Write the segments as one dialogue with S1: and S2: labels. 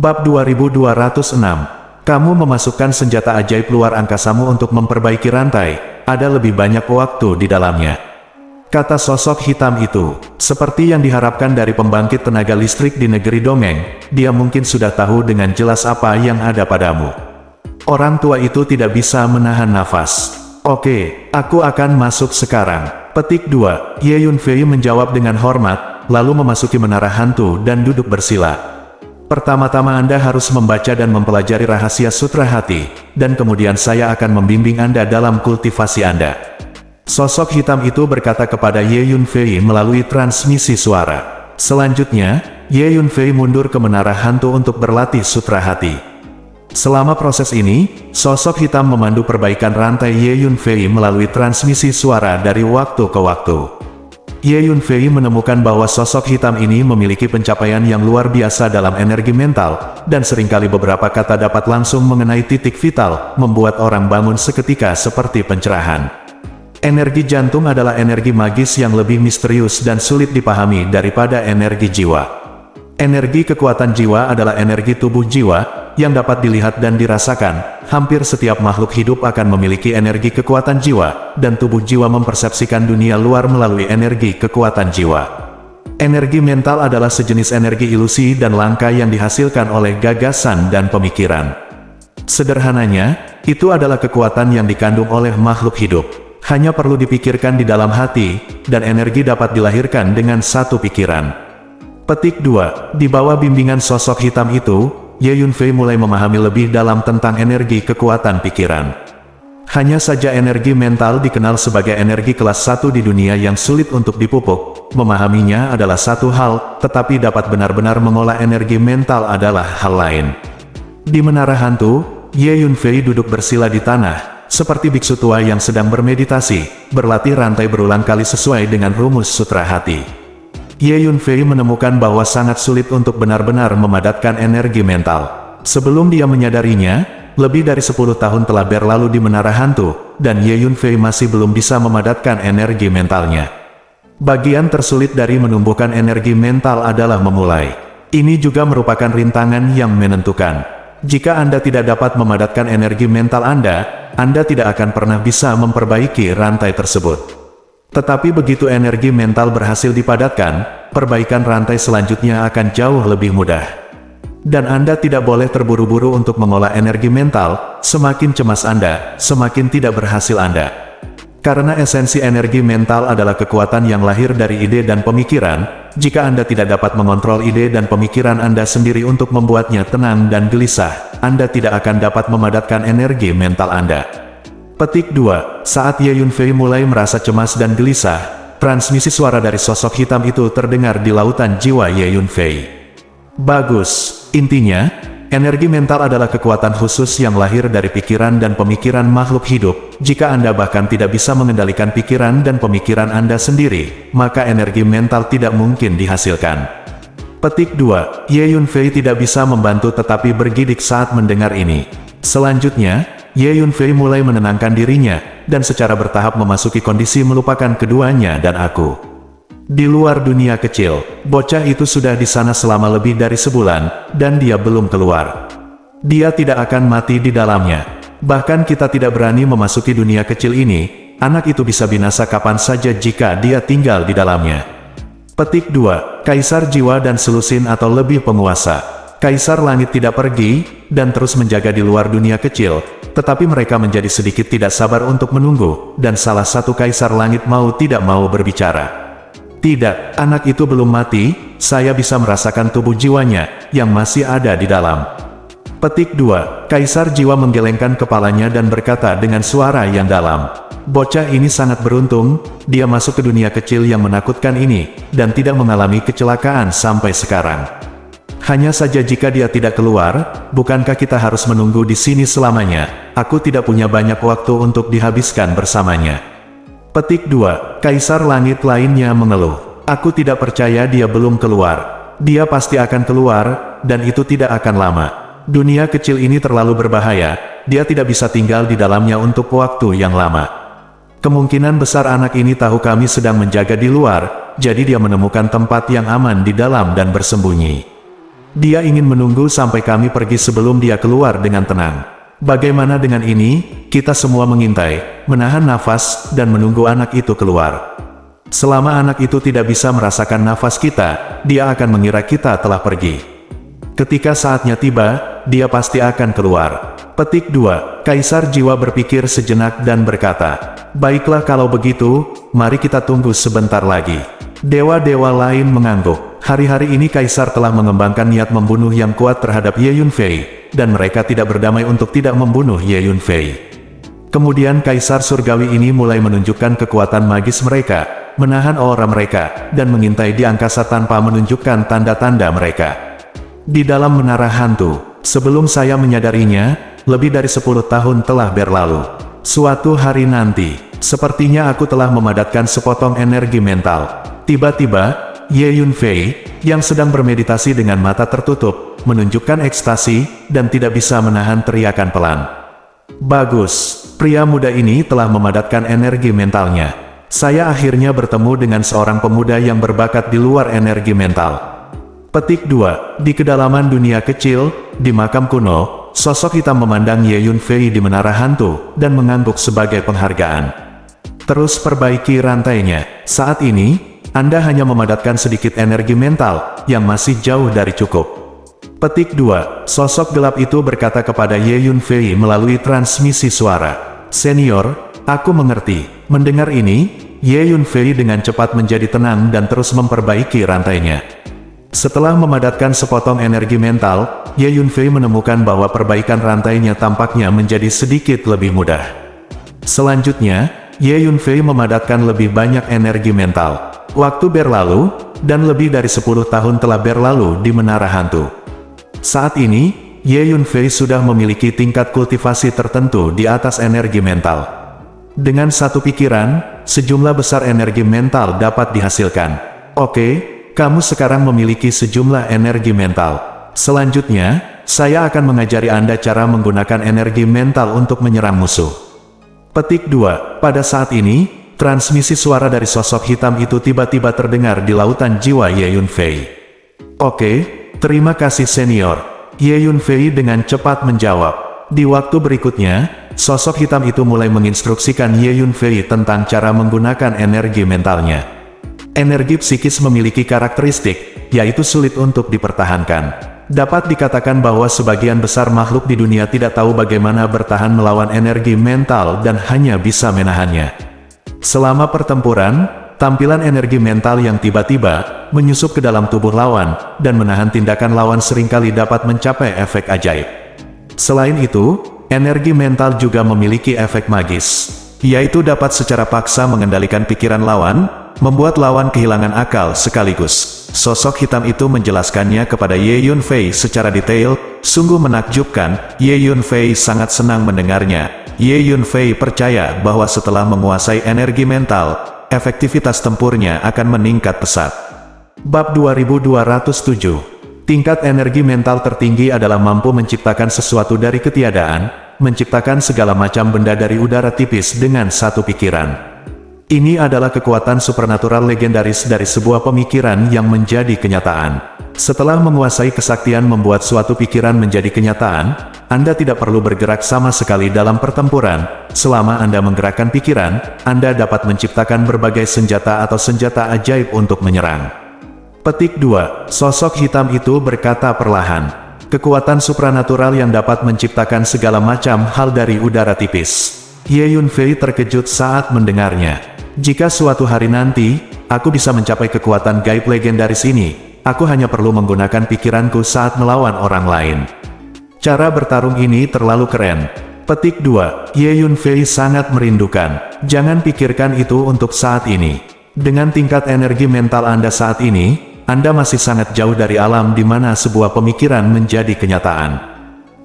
S1: Bab 2206. Kamu memasukkan senjata ajaib luar angkasamu untuk memperbaiki rantai, ada lebih banyak waktu di dalamnya. Kata sosok hitam itu, seperti yang diharapkan dari pembangkit tenaga listrik di negeri dongeng, dia mungkin sudah tahu dengan jelas apa yang ada padamu. Orang tua itu tidak bisa menahan nafas. Oke, aku akan masuk sekarang. Petik 2, Ye Yunfei menjawab dengan hormat, lalu memasuki menara hantu dan duduk bersila. Pertama-tama Anda harus membaca dan mempelajari rahasia sutra hati, dan kemudian saya akan membimbing Anda dalam kultivasi Anda. Sosok hitam itu berkata kepada Ye Yunfei melalui transmisi suara. Selanjutnya, Ye Yunfei mundur ke menara hantu untuk berlatih sutra hati. Selama proses ini, sosok hitam memandu perbaikan rantai Ye Yunfei melalui transmisi suara dari waktu ke waktu. Ye Yunfei menemukan bahwa sosok hitam ini memiliki pencapaian yang luar biasa dalam energi mental, dan seringkali beberapa kata dapat langsung mengenai titik vital, membuat orang bangun seketika seperti pencerahan. Energi jantung adalah energi magis yang lebih misterius dan sulit dipahami daripada energi jiwa. Energi kekuatan jiwa adalah energi tubuh jiwa, yang dapat dilihat dan dirasakan. Hampir setiap makhluk hidup akan memiliki energi kekuatan jiwa, dan tubuh jiwa mempersepsikan dunia luar melalui energi kekuatan jiwa. Energi mental adalah sejenis energi ilusi dan langka yang dihasilkan oleh gagasan dan pemikiran. Sederhananya, itu adalah kekuatan yang dikandung oleh makhluk hidup. Hanya perlu dipikirkan di dalam hati, dan energi dapat dilahirkan dengan satu pikiran. Petik 2, di bawah bimbingan sosok hitam itu, Ye Yunfei mulai memahami lebih dalam tentang energi kekuatan pikiran. Hanya saja energi mental dikenal sebagai energi kelas 1 di dunia yang sulit untuk dipupuk. Memahaminya adalah satu hal, tetapi dapat benar-benar mengolah energi mental adalah hal lain. Di menara hantu, Ye Yunfei duduk bersila di tanah, seperti biksu tua yang sedang bermeditasi, berlatih rantai berulang kali sesuai dengan rumus sutra hati. Ye Yunfei menemukan bahwa sangat sulit untuk benar-benar memadatkan energi mental. Sebelum dia menyadarinya, lebih dari 10 tahun telah berlalu di menara hantu, dan Ye Yunfei masih belum bisa memadatkan energi mentalnya. Bagian tersulit dari menumbuhkan energi mental adalah memulai. Ini juga merupakan rintangan yang menentukan. Jika Anda tidak dapat memadatkan energi mental Anda tidak akan pernah bisa memperbaiki rantai tersebut. Tetapi begitu energi mental berhasil dipadatkan, perbaikan rantai selanjutnya akan jauh lebih mudah. Dan Anda tidak boleh terburu-buru untuk mengolah energi mental, semakin cemas Anda, semakin tidak berhasil Anda. Karena esensi energi mental adalah kekuatan yang lahir dari ide dan pemikiran, jika Anda tidak dapat mengontrol ide dan pemikiran Anda sendiri untuk membuatnya tenang dan gelisah, Anda tidak akan dapat memadatkan energi mental Anda. Petik 2, saat Ye Yunfei mulai merasa cemas dan gelisah, transmisi suara dari sosok hitam itu terdengar di lautan jiwa Ye Yunfei. Bagus, intinya, energi mental adalah kekuatan khusus yang lahir dari pikiran dan pemikiran makhluk hidup. Jika Anda bahkan tidak bisa mengendalikan pikiran dan pemikiran Anda sendiri, maka energi mental tidak mungkin dihasilkan. Petik 2, Ye Yunfei tidak bisa membantu tetapi bergidik saat mendengar ini. Selanjutnya, Ye Yunfei mulai menenangkan dirinya, dan secara bertahap memasuki kondisi melupakan keduanya dan aku. Di luar dunia kecil, bocah itu sudah di sana selama lebih dari sebulan, dan dia belum keluar. Dia tidak akan mati di dalamnya. Bahkan kita tidak berani memasuki dunia kecil ini, anak itu bisa binasa kapan saja jika dia tinggal di dalamnya. Petik 2, Kaisar Jiwa dan Selusin atau lebih penguasa. Kaisar Langit tidak pergi, dan terus menjaga di luar dunia kecil, tetapi mereka menjadi sedikit tidak sabar untuk menunggu, dan salah satu Kaisar Langit mau tidak mau berbicara. Tidak, anak itu belum mati, saya bisa merasakan tubuh jiwanya, yang masih ada di dalam. Petik 2, Kaisar Jiwa menggelengkan kepalanya dan berkata dengan suara yang dalam. Bocah ini sangat beruntung, dia masuk ke dunia kecil yang menakutkan ini, dan tidak mengalami kecelakaan sampai sekarang. Hanya saja jika dia tidak keluar, bukankah kita harus menunggu di sini selamanya? Aku tidak punya banyak waktu untuk dihabiskan bersamanya. Petik 2, Kaisar Langit lainnya mengeluh. Aku tidak percaya dia belum keluar. Dia pasti akan keluar, dan itu tidak akan lama. Dunia kecil ini terlalu berbahaya, dia tidak bisa tinggal di dalamnya untuk waktu yang lama. Kemungkinan besar anak ini tahu kami sedang menjaga di luar, jadi dia menemukan tempat yang aman di dalam dan bersembunyi. Dia ingin menunggu sampai kami pergi sebelum dia keluar dengan tenang. Bagaimana dengan ini? Kita semua mengintai, menahan nafas, dan menunggu anak itu keluar. Selama anak itu tidak bisa merasakan nafas kita, dia akan mengira kita telah pergi. Ketika saatnya tiba, dia pasti akan keluar. Petik 2. Kaisar jiwa berpikir sejenak dan berkata, "Baiklah kalau begitu, mari kita tunggu sebentar lagi." Dewa-dewa lain mengangguk. Hari-hari ini Kaisar telah mengembangkan niat membunuh yang kuat terhadap Ye Yunfei, dan mereka tidak berdamai untuk tidak membunuh Ye Yunfei. Kemudian Kaisar Surgawi ini mulai menunjukkan kekuatan magis mereka, menahan aura mereka, dan mengintai di angkasa tanpa menunjukkan tanda-tanda mereka. Di dalam menara hantu, sebelum saya menyadarinya, lebih dari 10 tahun telah berlalu. Suatu hari nanti, sepertinya aku telah memadatkan sepotong energi mental. Tiba-tiba, Ye Yunfei, yang sedang bermeditasi dengan mata tertutup, menunjukkan ekstasi, dan tidak bisa menahan teriakan pelan. Bagus, pria muda ini telah memadatkan energi mentalnya. Saya akhirnya bertemu dengan seorang pemuda yang berbakat di luar energi mental. Petik 2. Di kedalaman dunia kecil, di makam kuno, sosok hitam memandang Ye Yunfei di menara hantu, dan mengangguk sebagai penghargaan. Terus perbaiki rantainya. Saat ini, Anda hanya memadatkan sedikit energi mental, yang masih jauh dari cukup. Petik 2. Sosok gelap itu berkata kepada Ye Yunfei melalui transmisi suara. "Senior, aku mengerti." Mendengar ini, Ye Yunfei dengan cepat menjadi tenang dan terus memperbaiki rantainya. Setelah memadatkan sepotong energi mental, Ye Yunfei menemukan bahwa perbaikan rantainya tampaknya menjadi sedikit lebih mudah. Selanjutnya, Ye Yunfei memadatkan lebih banyak energi mental. Waktu berlalu, dan lebih dari 10 tahun telah berlalu di menara hantu. Saat ini, Ye Yunfei sudah memiliki tingkat kultivasi tertentu di atas energi mental. Dengan satu pikiran, sejumlah besar energi mental dapat dihasilkan. Oke, kamu sekarang memiliki sejumlah energi mental. Selanjutnya, saya akan mengajari Anda cara menggunakan energi mental untuk menyerang musuh. Petik 2. Pada saat ini, transmisi suara dari sosok hitam itu tiba-tiba terdengar di lautan jiwa Ye Yunfei. "Oke, terima kasih senior." Ye Yunfei dengan cepat menjawab. Di waktu berikutnya, sosok hitam itu mulai menginstruksikan Ye Yunfei tentang cara menggunakan energi mentalnya. Energi psikis memiliki karakteristik, yaitu sulit untuk dipertahankan. Dapat dikatakan bahwa sebagian besar makhluk di dunia tidak tahu bagaimana bertahan melawan energi mental dan hanya bisa menahannya. Selama pertempuran, tampilan energi mental yang tiba-tiba menyusup ke dalam tubuh lawan, dan menahan tindakan lawan seringkali dapat mencapai efek ajaib. Selain itu, energi mental juga memiliki efek magis, yaitu dapat secara paksa mengendalikan pikiran lawan, membuat lawan kehilangan akal sekaligus. Sosok hitam itu menjelaskannya kepada Ye Yunfei secara detail, sungguh menakjubkan. Ye Yunfei sangat senang mendengarnya. Ye Yunfei percaya bahwa setelah menguasai energi mental, efektivitas tempurnya akan meningkat pesat. Bab 2207. Tingkat energi mental tertinggi adalah mampu menciptakan sesuatu dari ketiadaan, menciptakan segala macam benda dari udara tipis dengan satu pikiran. Ini adalah kekuatan supernatural legendaris dari sebuah pemikiran yang menjadi kenyataan. Setelah menguasai kesaktian membuat suatu pikiran menjadi kenyataan, Anda tidak perlu bergerak sama sekali dalam pertempuran. Selama Anda menggerakkan pikiran, Anda dapat menciptakan berbagai senjata atau senjata ajaib untuk menyerang. Petik 2. Sosok hitam itu berkata perlahan. Kekuatan supranatural yang dapat menciptakan segala macam hal dari udara tipis. Ye Yunfei terkejut saat mendengarnya. Jika suatu hari nanti, aku bisa mencapai kekuatan gaib legendaris ini, aku hanya perlu menggunakan pikiranku saat melawan orang lain. Cara bertarung ini terlalu keren. Petik 2. Ye Yunfei sangat merindukan. Jangan pikirkan itu untuk saat ini. Dengan tingkat energi mental Anda saat ini, Anda masih sangat jauh dari alam di mana sebuah pemikiran menjadi kenyataan.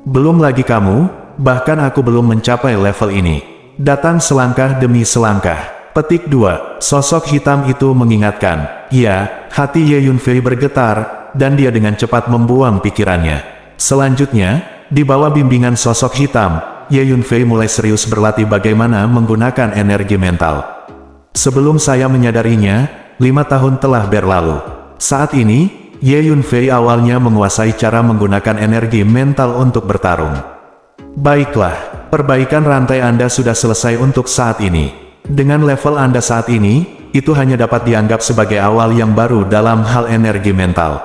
S1: Belum lagi kamu, bahkan aku belum mencapai level ini. Datang selangkah demi selangkah. Petik 2. Sosok hitam itu mengingatkan. Ya, hati Ye Yunfei bergetar, dan dia dengan cepat membuang pikirannya. Selanjutnya, di bawah bimbingan sosok hitam, Ye Yunfei mulai serius berlatih bagaimana menggunakan energi mental. Sebelum saya menyadarinya, 5 tahun telah berlalu. Saat ini, Ye Yunfei awalnya menguasai cara menggunakan energi mental untuk bertarung. Baiklah, perbaikan rantai Anda sudah selesai untuk saat ini. Dengan level Anda saat ini, itu hanya dapat dianggap sebagai awal yang baru dalam hal energi mental.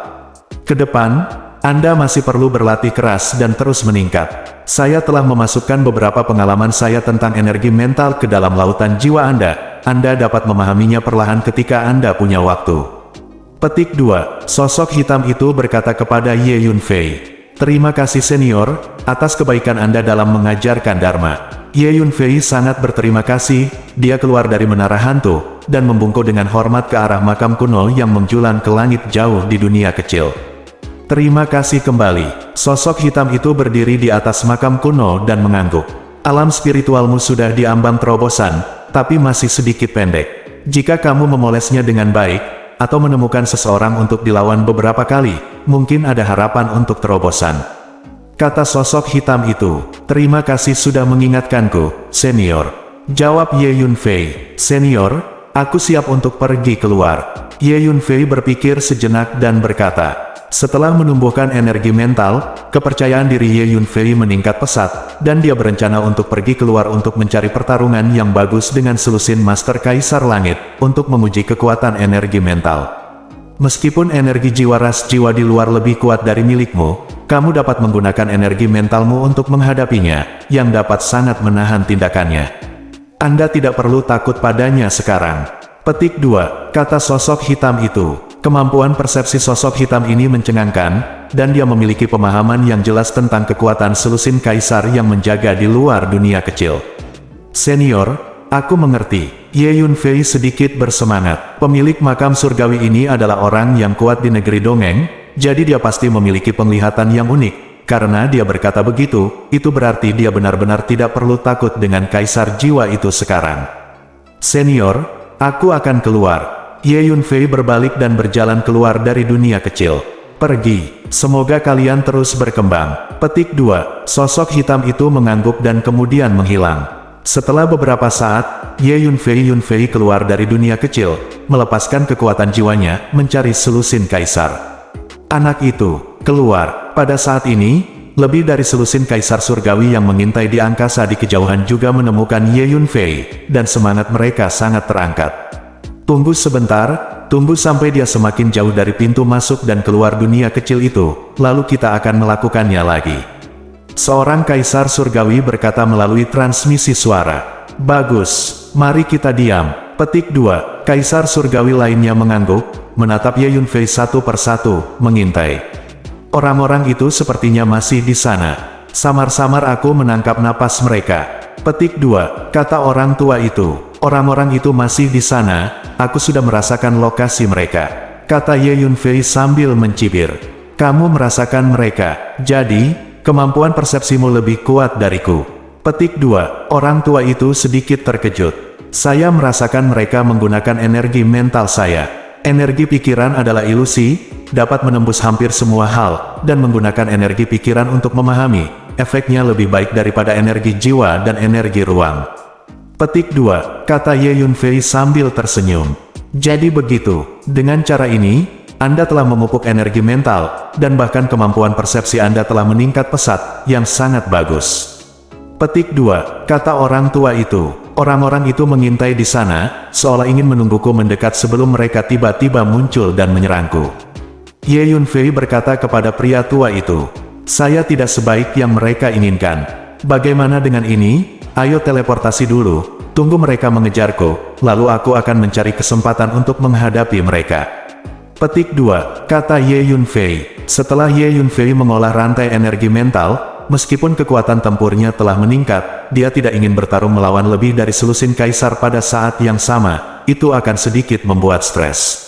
S1: Kedepan, Anda masih perlu berlatih keras dan terus meningkat. Saya telah memasukkan beberapa pengalaman saya tentang energi mental ke dalam lautan jiwa Anda. Anda dapat memahaminya perlahan ketika Anda punya waktu. Petik 2. Sosok hitam itu berkata kepada Ye Yunfei, "Terima kasih senior, atas kebaikan Anda dalam mengajarkan Dharma." Ye Yunfei sangat berterima kasih. Dia keluar dari menara hantu, dan membungkuk dengan hormat ke arah makam kuno yang menjulang ke langit jauh di dunia kecil. "Terima kasih kembali." Sosok hitam itu berdiri di atas makam kuno dan mengangguk. "Alam spiritualmu sudah diambang terobosan, tapi masih sedikit pendek. Jika kamu memolesnya dengan baik, atau menemukan seseorang untuk dilawan beberapa kali, mungkin ada harapan untuk terobosan." Kata sosok hitam itu, "Terima kasih sudah mengingatkanku, senior." Jawab Ye Yunfei, "Senior, aku siap untuk pergi keluar." Ye Yunfei berpikir sejenak dan berkata, setelah menumbuhkan energi mental, kepercayaan diri Ye Yunfei meningkat pesat, dan dia berencana untuk pergi keluar untuk mencari pertarungan yang bagus dengan selusin Master Kaisar Langit, untuk menguji kekuatan energi mental. Meskipun energi jiwa ras jiwa di luar lebih kuat dari milikmu, kamu dapat menggunakan energi mentalmu untuk menghadapinya, yang dapat sangat menahan tindakannya. Anda tidak perlu takut padanya sekarang. Petik 2. Kata sosok hitam itu. Kemampuan persepsi sosok hitam ini mencengangkan, dan dia memiliki pemahaman yang jelas tentang kekuatan selusin kaisar yang menjaga di luar dunia kecil. "Senior, aku mengerti." Ye Yunfei sedikit bersemangat. Pemilik makam surgawi ini adalah orang yang kuat di negeri dongeng, jadi dia pasti memiliki penglihatan yang unik. Karena dia berkata begitu, itu berarti dia benar-benar tidak perlu takut dengan kaisar jiwa itu sekarang. "Senior, aku akan keluar." Ye Yunfei berbalik dan berjalan keluar dari dunia kecil. "Pergi, semoga kalian terus berkembang." Petik 2. Sosok hitam itu mengangguk dan kemudian menghilang. Setelah beberapa saat, Ye Yunfei keluar dari dunia kecil, melepaskan kekuatan jiwanya, mencari selusin kaisar. Anak itu keluar. Pada saat ini, lebih dari selusin kaisar surgawi yang mengintai di angkasa di kejauhan juga menemukan Ye Yunfei, dan semangat mereka sangat terangkat. "Tunggu sebentar, tunggu sampai dia semakin jauh dari pintu masuk dan keluar dunia kecil itu, lalu kita akan melakukannya lagi." Seorang kaisar surgawi berkata melalui transmisi suara. "Bagus, mari kita diam." Petik 2. Kaisar surgawi lainnya mengangguk, menatap Ye Yunfei satu persatu, mengintai. Orang-orang itu sepertinya masih di sana. Samar-samar aku menangkap napas mereka. Petik 2. Kata orang tua itu, "Orang-orang itu masih di sana, aku sudah merasakan lokasi mereka." Kata Ye Yunfei sambil mencibir. "Kamu merasakan mereka, jadi, kemampuan persepsimu lebih kuat dariku." Petik 2. Orang tua itu sedikit terkejut. "Saya merasakan mereka menggunakan energi mental saya. Energi pikiran adalah ilusi, dapat menembus hampir semua hal, dan menggunakan energi pikiran untuk memahami, efeknya lebih baik daripada energi jiwa dan energi ruang." Petik 2. Kata Ye Yunfei sambil tersenyum. "Jadi begitu, dengan cara ini, Anda telah memupuk energi mental, dan bahkan kemampuan persepsi Anda telah meningkat pesat, yang sangat bagus." Petik 2. Kata orang tua itu, "Orang-orang itu mengintai di sana, seolah ingin menungguku mendekat sebelum mereka tiba-tiba muncul dan menyerangku." Ye Yunfei berkata kepada pria tua itu, "Saya tidak sebaik yang mereka inginkan. Bagaimana dengan ini? Ayo teleportasi dulu, tunggu mereka mengejarku, lalu aku akan mencari kesempatan untuk menghadapi mereka." Petik 2. Kata Ye Yunfei. Setelah Ye Yunfei mengolah rantai energi mental, meskipun kekuatan tempurnya telah meningkat, dia tidak ingin bertarung melawan lebih dari selusin kaisar pada saat yang sama, itu akan sedikit membuat stres.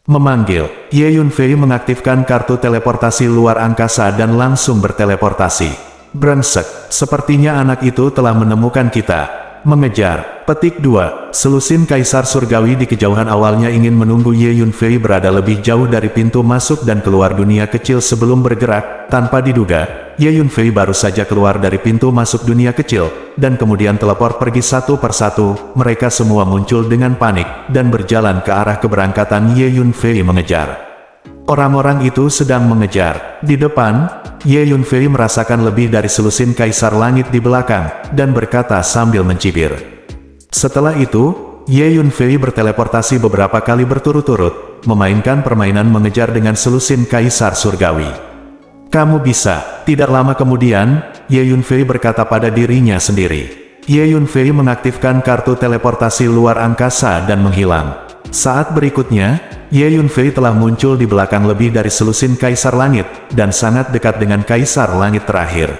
S1: Memanggil, Ye Yunfei mengaktifkan kartu teleportasi luar angkasa dan langsung berteleportasi. Brengsek, sepertinya anak itu telah menemukan kita. Mengejar. Petik 2. Selusin kaisar surgawi di kejauhan awalnya ingin menunggu Ye Yunfei berada lebih jauh dari pintu masuk dan keluar dunia kecil sebelum bergerak. Tanpa diduga, Ye Yunfei baru saja keluar dari pintu masuk dunia kecil, dan kemudian teleport pergi satu persatu. Mereka semua muncul dengan panik, dan berjalan ke arah keberangkatan Ye Yunfei mengejar. Orang-orang itu sedang mengejar. Di depan, Ye Yunfei merasakan lebih dari selusin Kaisar Langit di belakang, dan berkata sambil mencibir. Setelah itu, Ye Yunfei berteleportasi beberapa kali berturut-turut, memainkan permainan mengejar dengan selusin Kaisar Surgawi. Kamu bisa. Tidak lama kemudian, Ye Yunfei berkata pada dirinya sendiri. Ye Yunfei mengaktifkan kartu teleportasi luar angkasa dan menghilang. Saat berikutnya, Ye Yunfei telah muncul di belakang lebih dari selusin Kaisar Langit, dan sangat dekat dengan Kaisar Langit terakhir.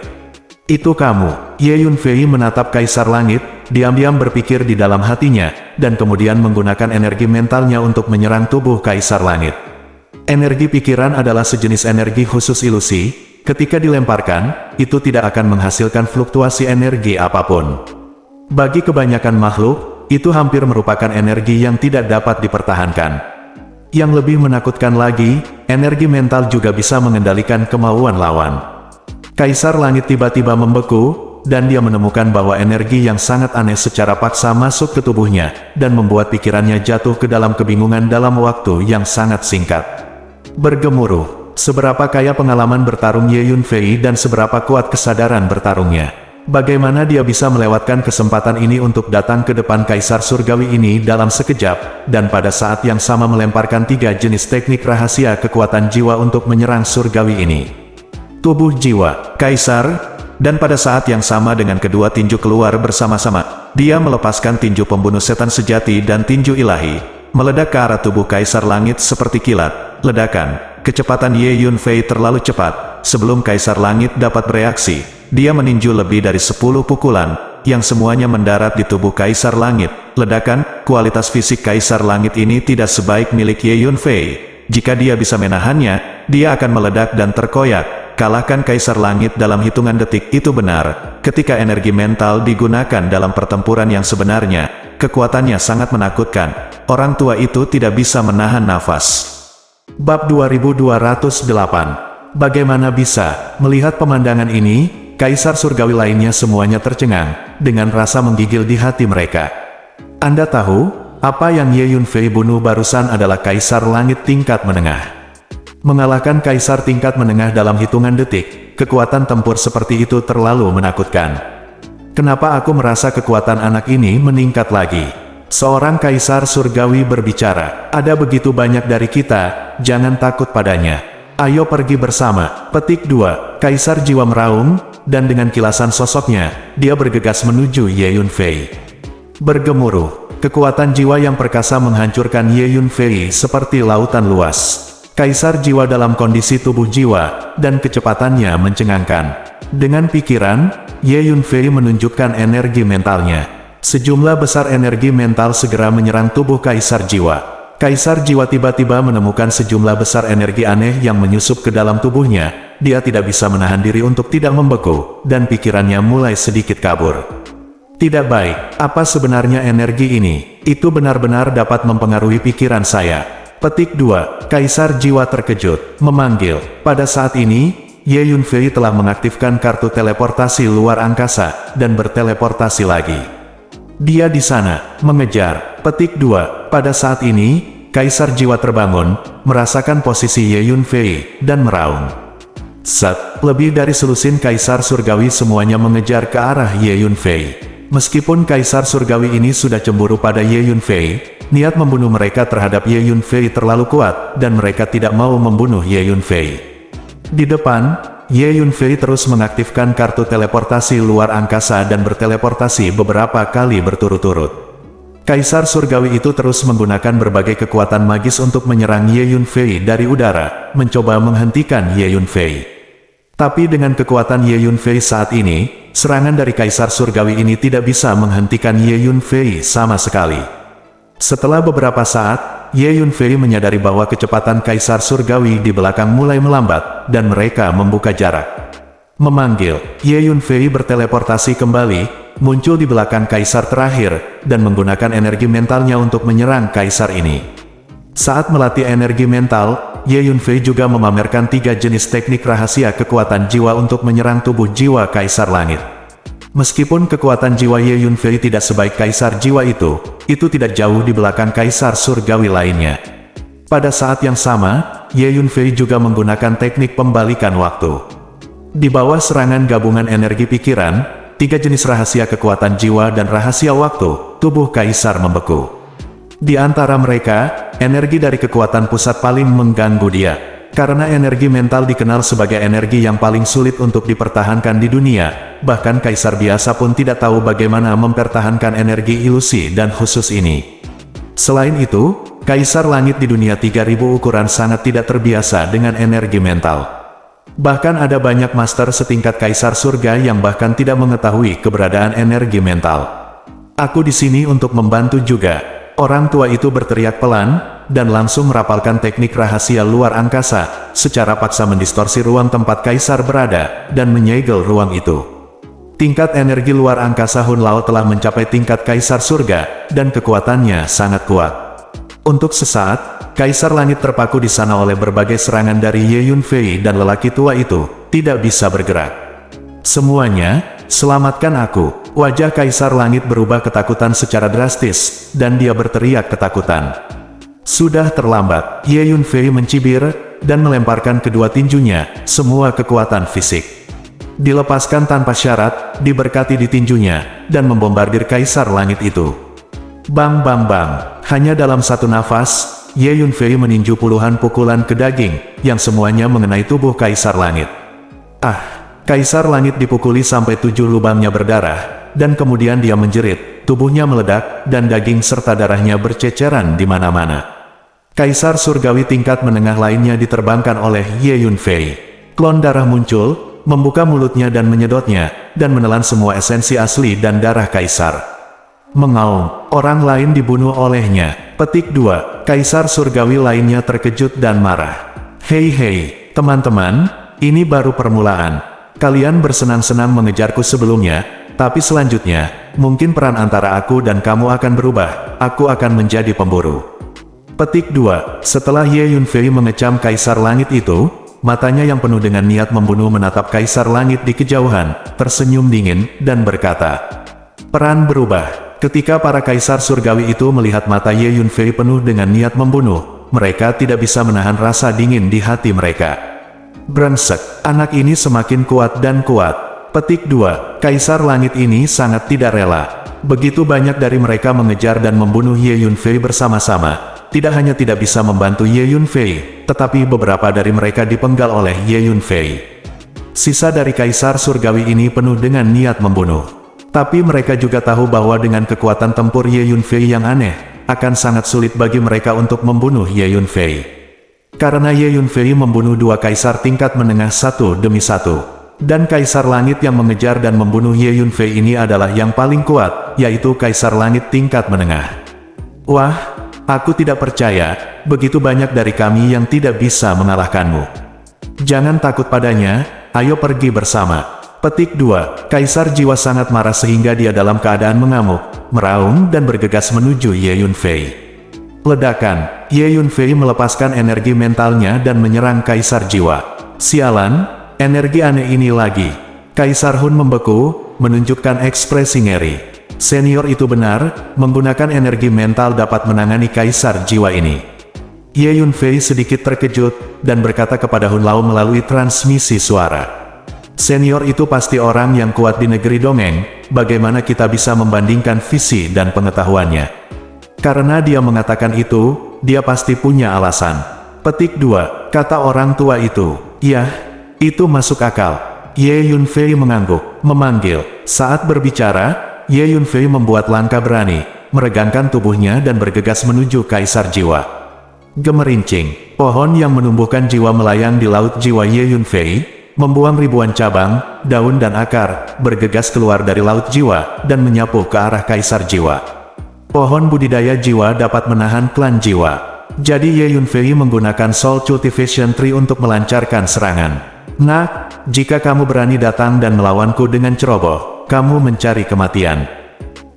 S1: Itu kamu. Ye Yunfei menatap Kaisar Langit, diam-diam berpikir di dalam hatinya, dan kemudian menggunakan energi mentalnya untuk menyerang tubuh Kaisar Langit. Energi pikiran adalah sejenis energi khusus ilusi, ketika dilemparkan, itu tidak akan menghasilkan fluktuasi energi apapun. Bagi kebanyakan makhluk, itu hampir merupakan energi yang tidak dapat dipertahankan. Yang lebih menakutkan lagi, energi mental juga bisa mengendalikan kemauan lawan. Kaisar Langit tiba-tiba membeku, dan dia menemukan bahwa energi yang sangat aneh secara paksa masuk ke tubuhnya, dan membuat pikirannya jatuh ke dalam kebingungan dalam waktu yang sangat singkat. Bergemuruh, seberapa kaya pengalaman bertarung Ye Yunfei dan seberapa kuat kesadaran bertarungnya. Bagaimana dia bisa melewatkan kesempatan ini untuk datang ke depan Kaisar Surgawi ini dalam sekejap, dan pada saat yang sama melemparkan 3 jenis teknik rahasia kekuatan jiwa untuk menyerang Surgawi ini. Tubuh jiwa, Kaisar, dan pada saat yang sama dengan kedua tinju keluar bersama-sama, dia melepaskan tinju pembunuh setan sejati dan tinju ilahi, meledak ke arah tubuh Kaisar Langit seperti kilat. Ledakan, kecepatan Ye Yunfei terlalu cepat, sebelum Kaisar Langit dapat bereaksi. Dia meninju lebih dari 10 pukulan, yang semuanya mendarat di tubuh Kaisar Langit. Ledakan, kualitas fisik Kaisar Langit ini tidak sebaik milik Ye Yunfei. Jika dia bisa menahannya, dia akan meledak dan terkoyak. Kalahkan Kaisar Langit dalam hitungan detik itu benar. Ketika energi mental digunakan dalam pertempuran yang sebenarnya, kekuatannya sangat menakutkan. Orang tua itu tidak bisa menahan nafas. Bab 2208. Bagaimana bisa? Melihat pemandangan ini, Kaisar Surgawi lainnya semuanya tercengang, dengan rasa menggigil di hati mereka. Anda tahu, apa yang Ye Yunfei bunuh barusan adalah Kaisar Langit tingkat menengah. Mengalahkan Kaisar tingkat menengah dalam hitungan detik, kekuatan tempur seperti itu terlalu menakutkan. Kenapa aku merasa kekuatan anak ini meningkat lagi? Seorang Kaisar Surgawi berbicara, ada begitu banyak dari kita, jangan takut padanya. Ayo pergi bersama. Petik 2. Kaisar Jiwa meraung, dan dengan kilasan sosoknya, dia bergegas menuju Ye Yunfei. Bergemuruh, kekuatan jiwa yang perkasa menghancurkan Ye Yunfei seperti lautan luas. Kaisar Jiwa dalam kondisi tubuh jiwa, dan kecepatannya mencengangkan. Dengan pikiran, Ye Yunfei menunjukkan energi mentalnya. Sejumlah besar energi mental segera menyerang tubuh Kaisar Jiwa. Kaisar Jiwa tiba-tiba menemukan sejumlah besar energi aneh yang menyusup ke dalam tubuhnya. Dia tidak bisa menahan diri untuk tidak membeku, dan pikirannya mulai sedikit kabur. Tidak baik, apa sebenarnya energi ini? Itu benar-benar dapat mempengaruhi pikiran saya. Petik 2. Kaisar Jiwa terkejut, memanggil. Pada saat ini, Ye Yunfei telah mengaktifkan kartu teleportasi luar angkasa, dan berteleportasi lagi. Dia di sana, mengejar. Petik 2. Pada saat ini, Kaisar Jiwa terbangun, merasakan posisi Ye Yunfei, dan meraung. Lebih dari selusin Kaisar Surgawi semuanya mengejar ke arah Ye Yunfei. Meskipun Kaisar Surgawi ini sudah cemburu pada Ye Yunfei, niat membunuh mereka terhadap Ye Yunfei terlalu kuat, dan mereka tidak mau membunuh Ye Yunfei. Di depan, Ye Yunfei terus mengaktifkan kartu teleportasi luar angkasa dan berteleportasi beberapa kali berturut-turut. Kaisar Surgawi itu terus menggunakan berbagai kekuatan magis untuk menyerang Ye Yunfei dari udara, mencoba menghentikan Ye Yunfei. Tapi dengan kekuatan Ye Yunfei saat ini, serangan dari Kaisar Surgawi ini tidak bisa menghentikan Ye Yunfei sama sekali. Setelah beberapa saat, Ye Yunfei menyadari bahwa kecepatan Kaisar Surgawi di belakang mulai melambat, dan mereka membuka jarak. Memanggil, Ye Yunfei berteleportasi kembali, muncul di belakang Kaisar terakhir, dan menggunakan energi mentalnya untuk menyerang Kaisar ini. Saat melatih energi mental, Ye Yunfei juga memamerkan 3 jenis teknik rahasia kekuatan jiwa untuk menyerang tubuh jiwa Kaisar Langit. Meskipun kekuatan jiwa Ye Yunfei tidak sebaik Kaisar Jiwa itu tidak jauh di belakang Kaisar Surgawi lainnya. Pada saat yang sama, Ye Yunfei juga menggunakan teknik pembalikan waktu. Di bawah serangan gabungan energi pikiran, 3 jenis rahasia kekuatan jiwa dan rahasia waktu, tubuh kaisar membeku. Di antara mereka, energi dari kekuatan pusat paling mengganggu dia. Karena energi mental dikenal sebagai energi yang paling sulit untuk dipertahankan di dunia, bahkan kaisar biasa pun tidak tahu bagaimana mempertahankan energi ilusi dan khusus ini. Selain itu, kaisar langit di dunia 3000 ukuran sangat tidak terbiasa dengan energi mental. Bahkan ada banyak master setingkat kaisar surga yang bahkan tidak mengetahui keberadaan energi mental. Aku di sini untuk membantu juga. Orang tua itu berteriak pelan, dan langsung merapalkan teknik rahasia luar angkasa, secara paksa mendistorsi ruang tempat kaisar berada, dan menyegel ruang itu. Tingkat energi luar angkasa Hun Lao telah mencapai tingkat kaisar surga, dan kekuatannya sangat kuat. Untuk sesaat, kaisar langit terpaku di sana oleh berbagai serangan dari Ye Yunfei dan lelaki tua itu, tidak bisa bergerak. Semuanya, selamatkan aku. Wajah kaisar langit berubah ketakutan secara drastis, dan dia berteriak ketakutan. Sudah terlambat, Ye Yunfei mencibir, dan melemparkan kedua tinjunya, semua kekuatan fisik. Dilepaskan tanpa syarat, diberkati di tinjunya, dan membombardir kaisar langit itu. Bang bang bang, hanya dalam satu nafas, Ye Yunfei meninju puluhan pukulan ke daging, yang semuanya mengenai tubuh kaisar langit. Kaisar langit dipukuli sampai 7 lubangnya berdarah, dan kemudian dia menjerit, tubuhnya meledak, dan daging serta darahnya berceceran di mana-mana. Kaisar surgawi tingkat menengah lainnya diterbangkan oleh Ye Yunfei. Klon darah muncul, membuka mulutnya dan menyedotnya, dan menelan semua esensi asli dan darah kaisar. Mengaum, orang lain dibunuh olehnya. Petik 2, kaisar surgawi lainnya terkejut dan marah. Hei, teman-teman, ini baru permulaan. Kalian bersenang-senang mengejarku sebelumnya, tapi selanjutnya, mungkin peran antara aku dan kamu akan berubah, aku akan menjadi pemburu. Petik 2, setelah Ye Yunfei mengecam kaisar langit itu, matanya yang penuh dengan niat membunuh menatap kaisar langit di kejauhan, tersenyum dingin, dan berkata, peran berubah. Ketika para kaisar surgawi itu melihat mata Ye Yunfei penuh dengan niat membunuh, mereka tidak bisa menahan rasa dingin di hati mereka. Brengsek, anak ini semakin kuat dan kuat. Petik 2, kaisar langit ini sangat tidak rela. Begitu banyak dari mereka mengejar dan membunuh Ye Yunfei bersama-sama. Tidak hanya tidak bisa membantu Ye Yunfei, tetapi beberapa dari mereka dipenggal oleh Ye Yunfei. Sisa dari kaisar surgawi ini penuh dengan niat membunuh. Tapi mereka juga tahu bahwa dengan kekuatan tempur Ye Yunfei yang aneh, akan sangat sulit bagi mereka untuk membunuh Ye Yunfei. Karena Ye Yunfei membunuh 2 kaisar tingkat menengah satu demi satu. Dan kaisar langit yang mengejar dan membunuh Ye Yunfei ini adalah yang paling kuat, yaitu kaisar langit tingkat menengah. Wah, aku tidak percaya, begitu banyak dari kami yang tidak bisa mengalahkanmu. Jangan takut padanya, ayo pergi bersama. Petik 2, kaisar jiwa sangat marah sehingga dia dalam keadaan mengamuk, meraung dan bergegas menuju Ye Yunfei. Ledakan, Ye Yunfei melepaskan energi mentalnya dan menyerang kaisar jiwa. Sialan, energi aneh ini lagi. Kaisar Hun membeku, menunjukkan ekspresi ngeri. Senior itu benar, menggunakan energi mental dapat menangani kaisar jiwa ini. Ye Yunfei sedikit terkejut, dan berkata kepada Hun Lao melalui transmisi suara. Senior itu pasti orang yang kuat di negeri dongeng, bagaimana kita bisa membandingkan visi dan pengetahuannya? Karena dia mengatakan itu, dia pasti punya alasan. Petik 2, kata orang tua itu. Yah, itu masuk akal. Ye Yunfei mengangguk, memanggil. Saat berbicara, Ye Yunfei membuat langkah berani, meregangkan tubuhnya dan bergegas menuju kaisar jiwa. Gemerincing, pohon yang menumbuhkan jiwa melayang di laut jiwa Ye Yunfei, membuang ribuan cabang, daun dan akar, bergegas keluar dari laut jiwa, dan menyapu ke arah kaisar jiwa. Pohon budidaya jiwa dapat menahan klan jiwa. Jadi Ye Yunfei menggunakan Soul Cultivation Tree untuk melancarkan serangan. Nah, jika kamu berani datang dan melawanku dengan ceroboh, kamu mencari kematian.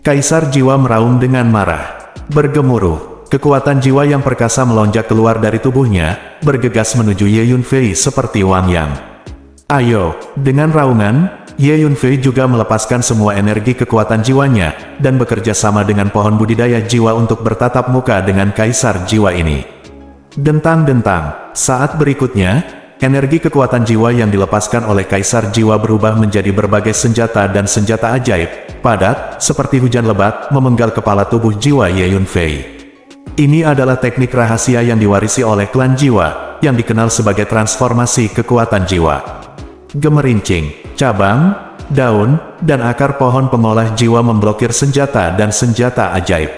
S1: Kaisar jiwa meraung dengan marah. Bergemuruh, kekuatan jiwa yang perkasa melonjak keluar dari tubuhnya, bergegas menuju Ye Yunfei seperti Wang Yang. Ayo, dengan raungan, Ye Yunfei juga melepaskan semua energi kekuatan jiwanya, dan bekerja sama dengan pohon budidaya jiwa untuk bertatap muka dengan kaisar jiwa ini. Dentang-dentang. Saat berikutnya, energi kekuatan jiwa yang dilepaskan oleh Kaisar Jiwa berubah menjadi berbagai senjata dan senjata ajaib, padat, seperti hujan lebat, memenggal kepala tubuh jiwa Ye Yunfei. Ini adalah teknik rahasia yang diwarisi oleh klan jiwa, yang dikenal sebagai transformasi kekuatan jiwa. Gemerincing, cabang, daun, dan akar pohon pengolah jiwa memblokir senjata dan senjata ajaib.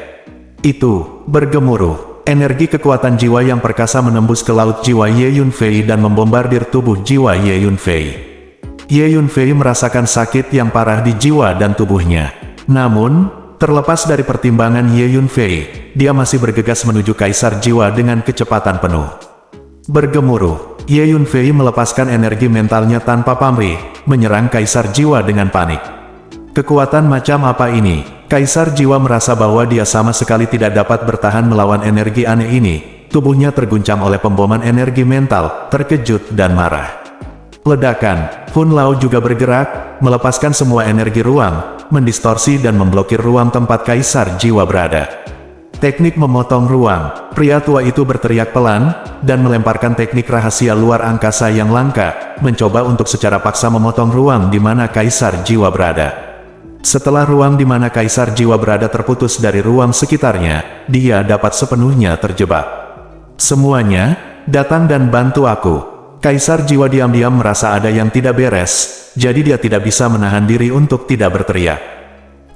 S1: Itu bergemuruh. Energi kekuatan jiwa yang perkasa menembus ke laut jiwa Ye Yunfei dan membombardir tubuh jiwa Ye Yunfei. Ye Yunfei merasakan sakit yang parah di jiwa dan tubuhnya. Namun, terlepas dari pertimbangan Ye Yunfei, dia masih bergegas menuju Kaisar Jiwa dengan kecepatan penuh. Bergemuruh, Ye Yunfei melepaskan energi mentalnya tanpa pamrih, menyerang Kaisar Jiwa dengan panik. Kekuatan macam apa ini? Kaisar Jiwa merasa bahwa dia sama sekali tidak dapat bertahan melawan energi aneh ini. Tubuhnya terguncang oleh pemboman energi mental, terkejut dan marah. Ledakan, Hun Lao juga bergerak, melepaskan semua energi ruang, mendistorsi dan memblokir ruang tempat Kaisar Jiwa berada. Teknik memotong ruang, pria tua itu berteriak pelan, dan melemparkan teknik rahasia luar angkasa yang langka, mencoba untuk secara paksa memotong ruang di mana Kaisar Jiwa berada. Setelah ruang di mana Kaisar Jiwa berada terputus dari ruang sekitarnya, dia dapat sepenuhnya terjebak. Semuanya, datang dan bantu aku. Kaisar Jiwa diam-diam merasa ada yang tidak beres, jadi dia tidak bisa menahan diri untuk tidak berteriak.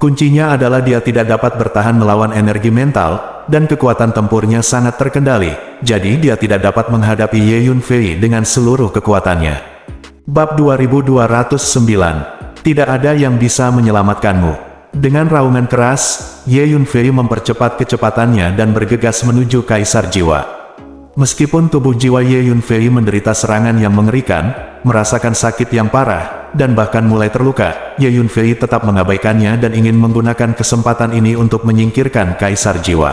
S1: Kuncinya adalah dia tidak dapat bertahan melawan energi mental, dan kekuatan tempurnya sangat terkendali, jadi dia tidak dapat menghadapi Ye Yunfei dengan seluruh kekuatannya. Bab 2209. Tidak ada yang bisa menyelamatkanmu. Dengan raungan keras, Ye Yunfei mempercepat kecepatannya dan bergegas menuju Kaisar Jiwa. Meskipun tubuh jiwa Ye Yunfei menderita serangan yang mengerikan, merasakan sakit yang parah, dan bahkan mulai terluka, Ye Yunfei tetap mengabaikannya dan ingin menggunakan kesempatan ini untuk menyingkirkan Kaisar Jiwa.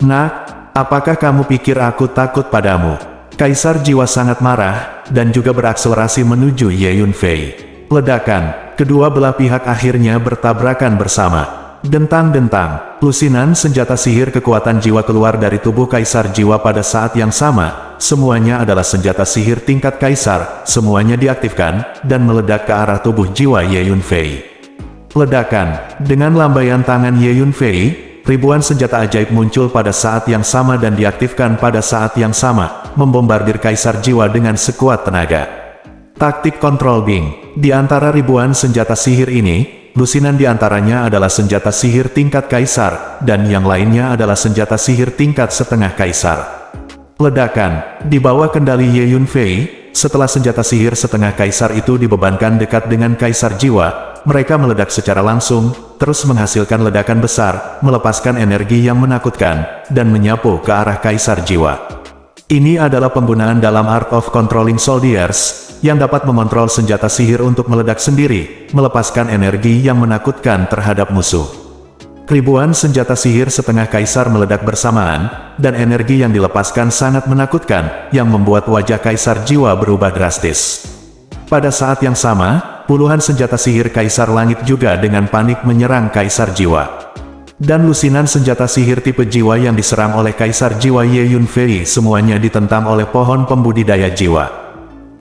S1: Nak, apakah kamu pikir aku takut padamu? Kaisar Jiwa sangat marah, dan juga berakselerasi menuju Ye Yunfei. Ledakan, kedua belah pihak akhirnya bertabrakan bersama. Dentang-dentang, lusinan senjata sihir kekuatan jiwa keluar dari tubuh Kaisar Jiwa pada saat yang sama. Semuanya adalah senjata sihir tingkat Kaisar, semuanya diaktifkan, dan meledak ke arah tubuh jiwa Ye Yunfei. Ledakan, dengan lambaian tangan Ye Yunfei, ribuan senjata ajaib muncul pada saat yang sama dan diaktifkan pada saat yang sama, membombardir Kaisar Jiwa dengan sekuat tenaga. Taktik kontrol Bing. Di antara ribuan senjata sihir ini, lusinan di antaranya adalah senjata sihir tingkat Kaisar, dan yang lainnya adalah senjata sihir tingkat setengah Kaisar. Ledakan, di bawah kendali Ye Yunfei, setelah senjata sihir setengah Kaisar itu dibebankan dekat dengan Kaisar Jiwa, mereka meledak secara langsung, terus menghasilkan ledakan besar, melepaskan energi yang menakutkan, dan menyapu ke arah Kaisar Jiwa. Ini adalah penggunaan dalam Art of Controlling Soldiers, yang dapat memontrol senjata sihir untuk meledak sendiri, melepaskan energi yang menakutkan terhadap musuh. Ribuan senjata sihir setengah Kaisar meledak bersamaan, dan energi yang dilepaskan sangat menakutkan, yang membuat wajah Kaisar Jiwa berubah drastis. Pada saat yang sama, puluhan senjata sihir Kaisar Langit juga dengan panik menyerang Kaisar Jiwa. Dan lusinan senjata sihir tipe jiwa yang diserang oleh Kaisar Jiwa Ye Yunfei semuanya ditentang oleh pohon pembudidaya jiwa.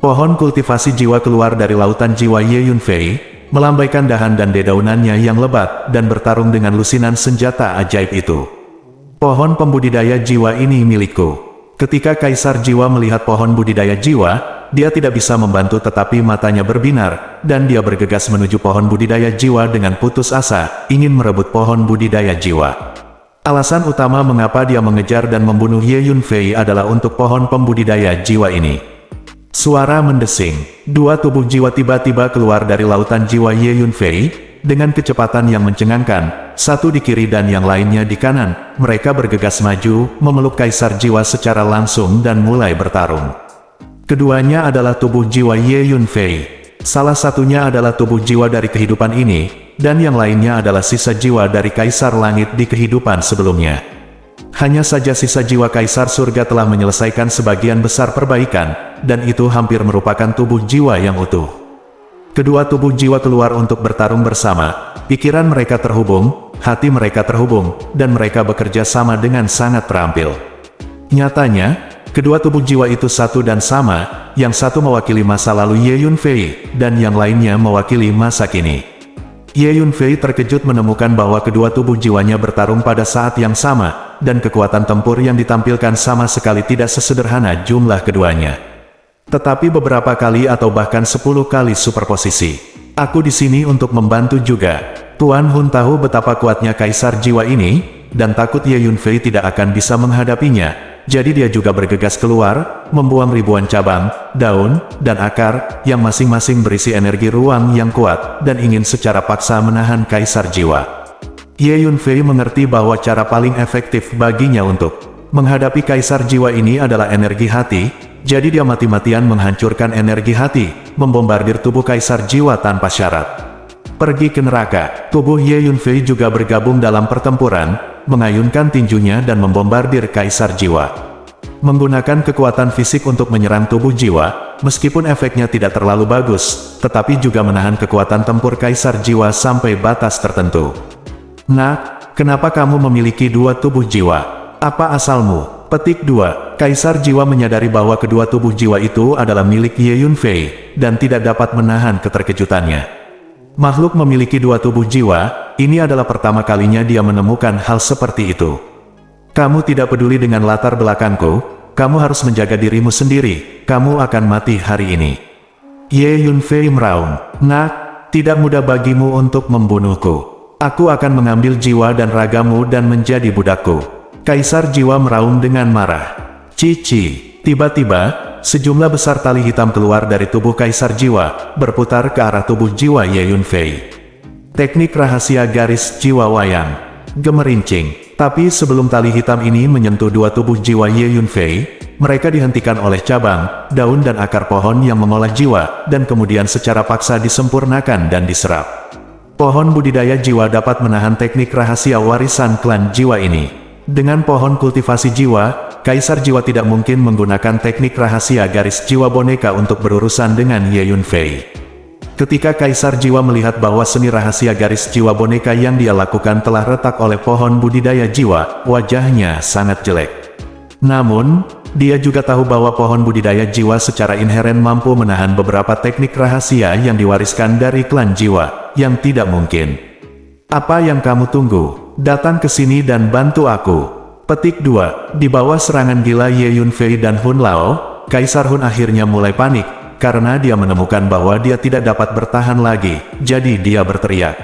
S1: Pohon kultivasi jiwa keluar dari lautan jiwa Ye Yunfei, melambaikan dahan dan dedaunannya yang lebat, dan bertarung dengan lusinan senjata ajaib itu. Pohon pembudidaya jiwa ini milikku. Ketika Kaisar Jiwa melihat pohon budidaya jiwa, dia tidak bisa membantu tetapi matanya berbinar, dan dia bergegas menuju pohon budidaya jiwa dengan putus asa, ingin merebut pohon budidaya jiwa. Alasan utama mengapa dia mengejar dan membunuh Ye Yunfei adalah untuk pohon pembudidaya jiwa ini. Suara mendesing, dua tubuh jiwa tiba-tiba keluar dari lautan jiwa Ye Yunfei, dengan kecepatan yang mencengangkan, satu di kiri dan yang lainnya di kanan. Mereka bergegas maju, memeluk Kaisar Jiwa secara langsung dan mulai bertarung. Keduanya adalah tubuh jiwa Ye Yunfei. Salah satunya adalah tubuh jiwa dari kehidupan ini, dan yang lainnya adalah sisa jiwa dari Kaisar Langit di kehidupan sebelumnya. Hanya saja sisa jiwa Kaisar Surga telah menyelesaikan sebagian besar perbaikan, dan itu hampir merupakan tubuh jiwa yang utuh. Kedua tubuh jiwa keluar untuk bertarung bersama, pikiran mereka terhubung, hati mereka terhubung, dan mereka bekerja sama dengan sangat terampil. Nyatanya, Kedua tubuh jiwa itu satu dan sama, yang satu mewakili masa lalu Ye Yunfei, dan yang lainnya mewakili masa kini. Ye Yunfei terkejut menemukan bahwa kedua tubuh jiwanya bertarung pada saat yang sama, dan kekuatan tempur yang ditampilkan sama sekali tidak sesederhana jumlah keduanya. Tetapi beberapa kali atau bahkan 10 kali superposisi. Aku di sini untuk membantu juga. Tuan Hun tahu betapa kuatnya kaisar jiwa ini, dan takut Ye Yunfei tidak akan bisa menghadapinya. Jadi dia juga bergegas keluar, membuang ribuan cabang, daun, dan akar, yang masing-masing berisi energi ruang yang kuat, dan ingin secara paksa menahan kaisar jiwa. Ye Yunfei mengerti bahwa cara paling efektif baginya untuk menghadapi kaisar jiwa ini adalah energi hati, jadi dia mati-matian menghancurkan energi hati, membombardir tubuh kaisar jiwa tanpa syarat. Pergi ke neraka. Tubuh Ye Yunfei juga bergabung dalam pertempuran, mengayunkan tinjunya dan membombardir kaisar jiwa. Menggunakan kekuatan fisik untuk menyerang tubuh jiwa, meskipun efeknya tidak terlalu bagus, tetapi juga menahan kekuatan tempur kaisar jiwa sampai batas tertentu. Nak, kenapa kamu memiliki dua tubuh jiwa? Apa asalmu? Petik 2. Kaisar jiwa menyadari bahwa kedua tubuh jiwa itu adalah milik Ye Yunfei, dan tidak dapat menahan keterkejutannya. Makhluk memiliki dua tubuh jiwa, ini adalah pertama kalinya dia menemukan hal seperti itu. Kamu tidak peduli dengan latar belakangku, kamu harus menjaga dirimu sendiri, kamu akan mati hari ini. Ye Yunfei meraung, Nak, tidak mudah bagimu untuk membunuhku. Aku akan mengambil jiwa dan ragamu dan menjadi budakku. Kaisar jiwa meraung dengan marah. Cici, tiba-tiba, sejumlah besar tali hitam keluar dari tubuh kaisar jiwa, berputar ke arah tubuh jiwa Ye Yunfei. Teknik rahasia garis jiwa wayang. Gemerincing. Tapi sebelum tali hitam ini menyentuh dua tubuh jiwa Ye Yunfei, mereka dihentikan oleh cabang, daun dan akar pohon yang mengolah jiwa, dan kemudian secara paksa disempurnakan dan diserap. Pohon budidaya jiwa dapat menahan teknik rahasia warisan klan jiwa ini. Dengan pohon kultivasi jiwa, kaisar jiwa tidak mungkin menggunakan teknik rahasia garis jiwa boneka untuk berurusan dengan Ye Yunfei. Ketika kaisar jiwa melihat bahwa seni rahasia garis jiwa boneka yang dia lakukan telah retak oleh pohon budidaya jiwa, wajahnya sangat jelek. Namun, dia juga tahu bahwa pohon budidaya jiwa secara inheren mampu menahan beberapa teknik rahasia yang diwariskan dari klan jiwa, yang tidak mungkin. Apa yang kamu tunggu? Datang ke sini dan bantu aku. Petik 2. Di bawah serangan gila Ye Yunfei dan Hun Lao, Kaisar Hun akhirnya mulai panik, karena dia menemukan bahwa dia tidak dapat bertahan lagi, jadi dia berteriak.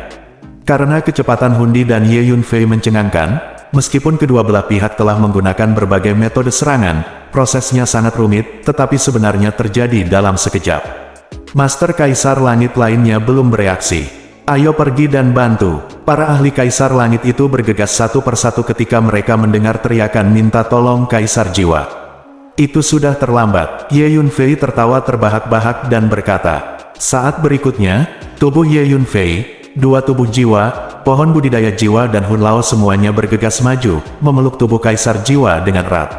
S1: Karena kecepatan Hundi dan Ye Yunfei mencengangkan, meskipun kedua belah pihak telah menggunakan berbagai metode serangan, prosesnya sangat rumit, tetapi sebenarnya terjadi dalam sekejap. Master Kaisar Langit lainnya belum bereaksi. Ayo pergi dan bantu. Para ahli Kaisar Langit itu bergegas satu persatu ketika mereka mendengar teriakan minta tolong Kaisar Jiwa. Itu sudah terlambat. Ye Yunfei tertawa terbahak-bahak dan berkata. Saat berikutnya, tubuh Ye Yunfei, dua tubuh jiwa, pohon budidaya jiwa dan Hun Lao semuanya bergegas maju, memeluk tubuh Kaisar Jiwa dengan erat.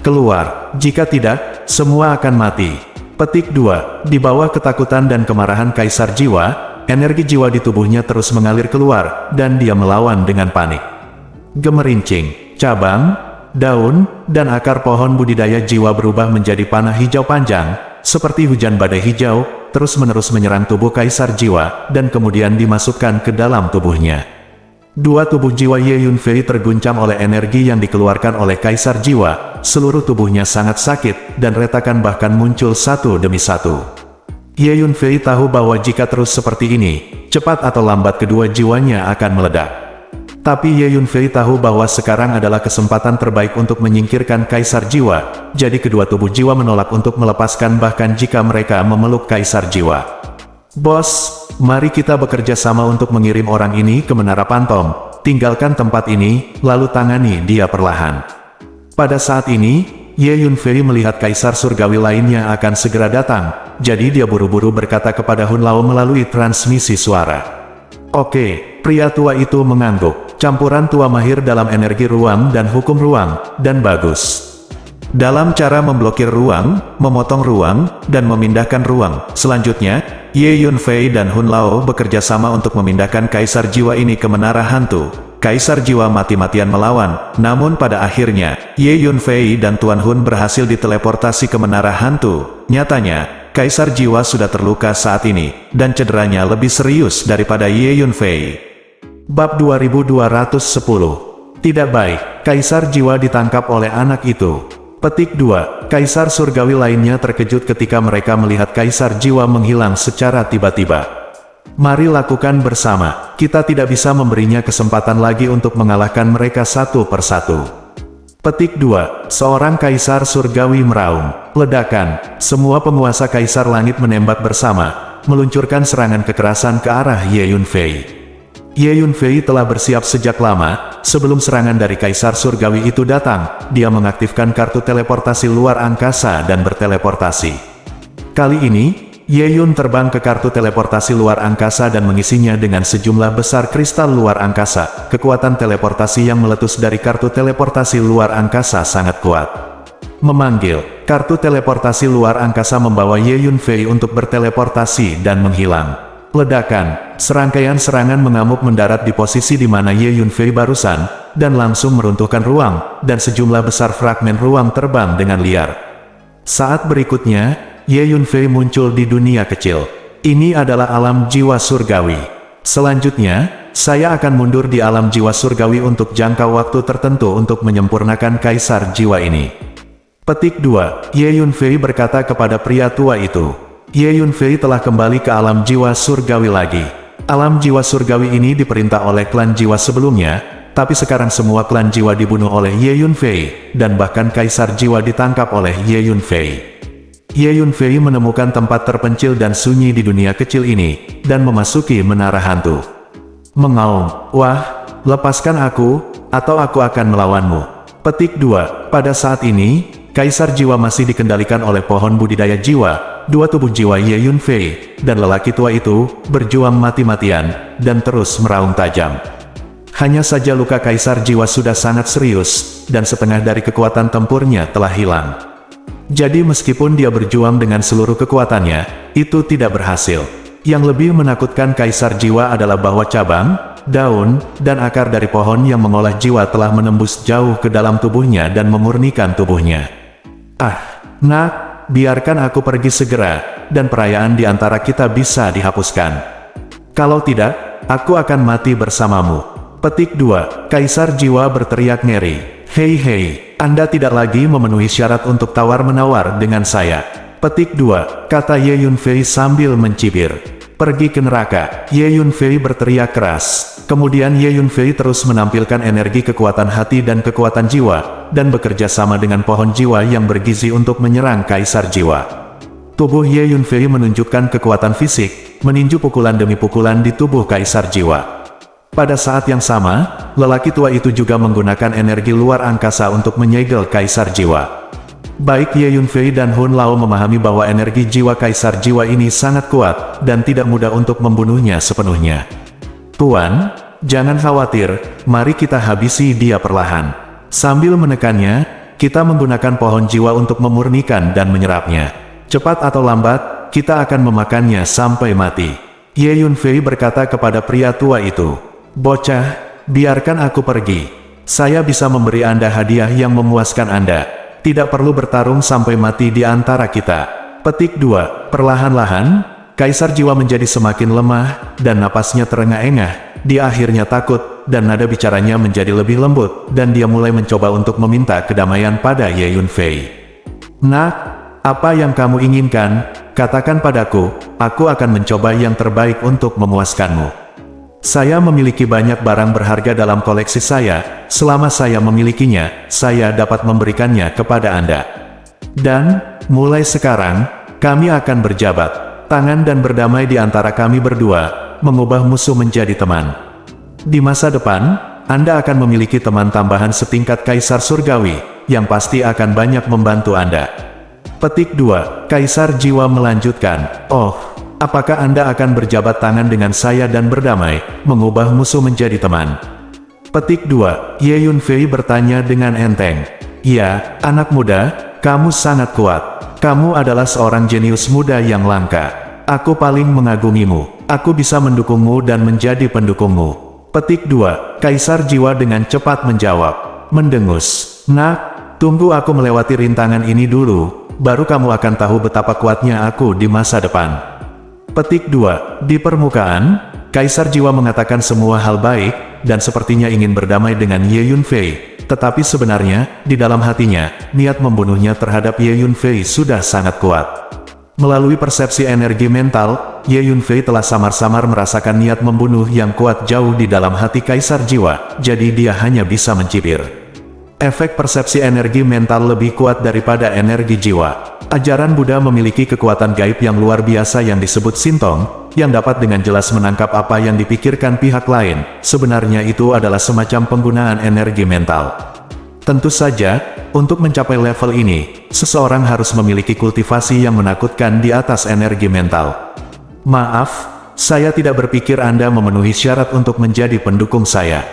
S1: Keluar. Jika tidak, semua akan mati. Petik 2. Di bawah ketakutan dan kemarahan Kaisar Jiwa, energi jiwa di tubuhnya terus mengalir keluar, dan dia melawan dengan panik. Gemerincing, cabang, daun, dan akar pohon budidaya jiwa berubah menjadi panah hijau panjang, seperti hujan badai hijau, terus-menerus menyerang tubuh Kaisar Jiwa, dan kemudian dimasukkan ke dalam tubuhnya. Dua tubuh jiwa Ye Yunfei terguncang oleh energi yang dikeluarkan oleh Kaisar Jiwa, seluruh tubuhnya sangat sakit, dan retakan bahkan muncul satu demi satu. Ye Yunfei tahu bahwa jika terus seperti ini, cepat atau lambat kedua jiwanya akan meledak. Tapi Ye Yunfei tahu bahwa sekarang adalah kesempatan terbaik untuk menyingkirkan Kaisar Jiwa, jadi kedua tubuh jiwa menolak untuk melepaskan bahkan jika mereka memeluk Kaisar Jiwa. Bos, mari kita bekerja sama untuk mengirim orang ini ke Menara Pantom, tinggalkan tempat ini, lalu tangani dia perlahan. Pada saat ini, Ye Yunfei melihat Kaisar Surgawi lainnya akan segera datang, jadi dia buru-buru berkata kepada Hun Lao melalui transmisi suara. Oke, pria tua itu mengangguk, campuran tua mahir dalam energi ruang dan hukum ruang, dan bagus. Dalam cara memblokir ruang, memotong ruang, dan memindahkan ruang. Selanjutnya, Ye Yunfei dan Hun Lao bekerja sama untuk memindahkan Kaisar Jiwa ini ke Menara Hantu. Kaisar Jiwa mati-matian melawan, namun pada akhirnya, Ye Yunfei dan Tuan Hun berhasil diteleportasi ke Menara Hantu. Nyatanya, Kaisar Jiwa sudah terluka saat ini, dan cederanya lebih serius daripada Ye Yunfei. Bab 2210. Tidak baik, Kaisar Jiwa ditangkap oleh anak itu. Petik 2. Kaisar surgawi lainnya terkejut ketika mereka melihat Kaisar Jiwa menghilang secara tiba-tiba. Mari lakukan bersama, kita tidak bisa memberinya kesempatan lagi untuk mengalahkan mereka satu persatu. Petik 2. Seorang Kaisar surgawi meraung. Ledakan, semua penguasa Kaisar Langit menembak bersama, meluncurkan serangan kekerasan ke arah Ye Yunfei. Ye Yunfei telah bersiap sejak lama, sebelum serangan dari Kaisar Surgawi itu datang, dia mengaktifkan kartu teleportasi luar angkasa dan berteleportasi. Kali ini, Ye Yun terbang ke kartu teleportasi luar angkasa dan mengisinya dengan sejumlah besar kristal luar angkasa. Kekuatan teleportasi yang meletus dari kartu teleportasi luar angkasa sangat kuat. Memanggil, kartu teleportasi luar angkasa membawa Ye Yunfei untuk berteleportasi dan menghilang. Ledakan, serangkaian serangan mengamuk mendarat di posisi di mana Ye Yunfei barusan, dan langsung meruntuhkan ruang, dan sejumlah besar fragmen ruang terbang dengan liar. Saat berikutnya, Ye Yunfei muncul di dunia kecil. Ini adalah alam jiwa surgawi. Selanjutnya, saya akan mundur di alam jiwa surgawi untuk jangka waktu tertentu untuk menyempurnakan Kaisar Jiwa ini. Petik 2. Ye Yunfei berkata kepada pria tua itu. Ye Yunfei telah kembali ke alam jiwa surgawi lagi. Alam jiwa surgawi ini diperintah oleh klan jiwa sebelumnya, tapi sekarang semua klan jiwa dibunuh oleh Ye Yunfei, dan bahkan Kaisar Jiwa ditangkap oleh Ye Yunfei. Ye Yunfei menemukan tempat terpencil dan sunyi di dunia kecil ini, dan memasuki Menara Hantu. Mengaum, wah, lepaskan aku, atau aku akan melawanmu. Petik 2. Pada saat ini, Kaisar Jiwa masih dikendalikan oleh pohon budidaya jiwa, dua tubuh jiwa Ye Yunfei, dan lelaki tua itu, berjuang mati-matian, dan terus meraung tajam. Hanya saja luka Kaisar Jiwa sudah sangat serius, dan setengah dari kekuatan tempurnya telah hilang. Jadi meskipun dia berjuang dengan seluruh kekuatannya, itu tidak berhasil. Yang lebih menakutkan Kaisar Jiwa adalah bahwa cabang, daun, dan akar dari pohon yang mengolah jiwa telah menembus jauh ke dalam tubuhnya dan memurnikan tubuhnya. Nak, biarkan aku pergi segera, dan perayaan di antara kita bisa dihapuskan. Kalau tidak, aku akan mati bersamamu. Petik 2. Kaisar Jiwa berteriak ngeri. Hei, Anda tidak lagi memenuhi syarat untuk tawar-menawar dengan saya. Petik 2. Kata Ye Yunfei sambil mencibir. Pergi ke neraka, Ye Yunfei berteriak keras. Kemudian Ye Yunfei terus menampilkan energi kekuatan hati dan kekuatan jiwa, dan bekerja sama dengan pohon jiwa yang bergizi untuk menyerang Kaisar Jiwa. Tubuh Ye Yunfei menunjukkan kekuatan fisik, meninju pukulan demi pukulan di tubuh Kaisar Jiwa. Pada saat yang sama, lelaki tua itu juga menggunakan energi luar angkasa untuk menyegel Kaisar Jiwa. Baik Ye Yunfei dan Hun Lao memahami bahwa energi jiwa Kaisar Jiwa ini sangat kuat, dan tidak mudah untuk membunuhnya sepenuhnya. Tuan, jangan khawatir, mari kita habisi dia perlahan. Sambil menekannya, kita menggunakan pohon jiwa untuk memurnikan dan menyerapnya. Cepat atau lambat, kita akan memakannya sampai mati. Ye Yunfei berkata kepada pria tua itu. Bocah, biarkan aku pergi. Saya bisa memberi Anda hadiah yang memuaskan Anda. Tidak perlu bertarung sampai mati di antara kita. Petik 2. Perlahan-lahan, Kaisar Jiwa menjadi semakin lemah, dan napasnya terengah-engah. Dia akhirnya takut, dan nada bicaranya menjadi lebih lembut, dan dia mulai mencoba untuk meminta kedamaian pada Ye Yunfei. Nak, apa yang kamu inginkan? Katakan padaku, aku akan mencoba yang terbaik untuk memuaskanmu. Saya memiliki banyak barang berharga dalam koleksi saya, selama saya memilikinya, saya dapat memberikannya kepada Anda. Dan, mulai sekarang, kami akan berjabat tangan dan berdamai di antara kami berdua, mengubah musuh menjadi teman. Di masa depan, Anda akan memiliki teman tambahan setingkat Kaisar Surgawi, yang pasti akan banyak membantu Anda. Petik 2. Kaisar Jiwa melanjutkan, apakah Anda akan berjabat tangan dengan saya dan berdamai, mengubah musuh menjadi teman? Petik 2. Ye Yunfei bertanya dengan enteng. Ya, anak muda, kamu sangat kuat. Kamu adalah seorang jenius muda yang langka. Aku paling mengagumimu. Aku bisa mendukungmu dan menjadi pendukungmu. Petik 2. Kaisar Jiwa dengan cepat menjawab. Mendengus. Nak, tunggu aku melewati rintangan ini dulu, baru kamu akan tahu betapa kuatnya aku di masa depan. Petik 2. Di permukaan, Kaisar Jiwa mengatakan semua hal baik, dan sepertinya ingin berdamai dengan Ye Yunfei. Tetapi sebenarnya, di dalam hatinya, niat membunuhnya terhadap Ye Yunfei sudah sangat kuat. Melalui persepsi energi mental, Ye Yunfei telah samar-samar merasakan niat membunuh yang kuat jauh di dalam hati Kaisar Jiwa, jadi dia hanya bisa mencibir. Efek persepsi energi mental lebih kuat daripada energi jiwa. Ajaran Buddha memiliki kekuatan gaib yang luar biasa yang disebut Sintong, yang dapat dengan jelas menangkap apa yang dipikirkan pihak lain. Sebenarnya itu adalah semacam penggunaan energi mental. Tentu saja, untuk mencapai level ini, seseorang harus memiliki kultivasi yang menakutkan di atas energi mental. Maaf, saya tidak berpikir Anda memenuhi syarat untuk menjadi pendukung saya.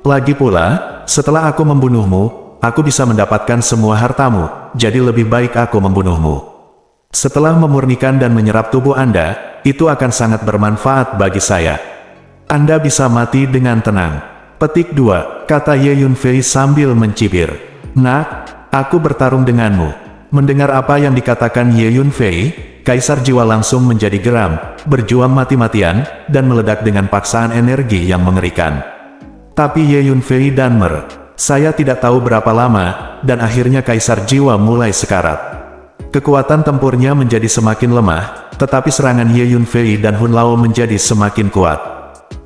S1: Lagi pula, setelah aku membunuhmu, aku bisa mendapatkan semua hartamu, jadi lebih baik aku membunuhmu. Setelah memurnikan dan menyerap tubuh Anda, itu akan sangat bermanfaat bagi saya. Anda bisa mati dengan tenang. Petik 2, kata Ye Yunfei sambil mencibir. Nak, aku bertarung denganmu. Mendengar apa yang dikatakan Ye Yunfei, Kaisar Jiwa langsung menjadi geram, berjuang mati-matian, dan meledak dengan paksaan energi yang mengerikan. Tapi Ye Yunfei dan saya tidak tahu berapa lama, dan akhirnya Kaisar Jiwa mulai sekarat. Kekuatan tempurnya menjadi semakin lemah, tetapi serangan Ye Yunfei dan Hun Lao menjadi semakin kuat.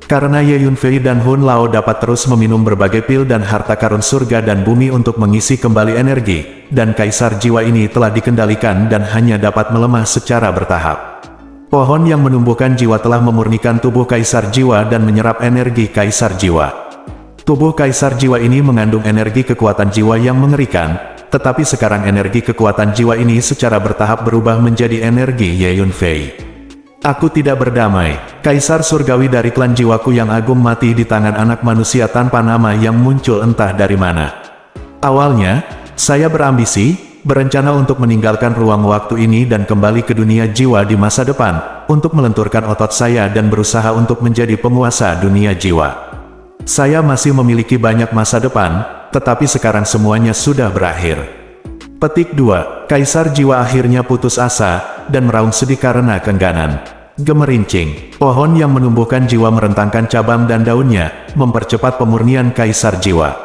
S1: Karena Ye Yunfei dan Hun Lao dapat terus meminum berbagai pil dan harta karun surga dan bumi untuk mengisi kembali energi, dan Kaisar Jiwa ini telah dikendalikan dan hanya dapat melemah secara bertahap. Pohon yang menumbuhkan jiwa telah memurnikan tubuh Kaisar Jiwa dan menyerap energi Kaisar Jiwa. Tubuh Kaisar Jiwa ini mengandung energi kekuatan jiwa yang mengerikan, tetapi sekarang energi kekuatan jiwa ini secara bertahap berubah menjadi energi Ye Yunfei. Aku tidak berdamai. Kaisar surgawi dari klan jiwaku yang agung mati di tangan anak manusia tanpa nama yang muncul entah dari mana. Awalnya, saya berambisi, berencana untuk meninggalkan ruang waktu ini dan kembali ke dunia jiwa di masa depan, untuk melenturkan otot saya dan berusaha untuk menjadi penguasa dunia jiwa. Saya masih memiliki banyak masa depan, tetapi sekarang semuanya sudah berakhir. Petik 2, Kaisar Jiwa akhirnya putus asa, dan meraung sedih karena keengganan. Gemerincing, pohon yang menumbuhkan jiwa merentangkan cabang dan daunnya, mempercepat pemurnian Kaisar Jiwa.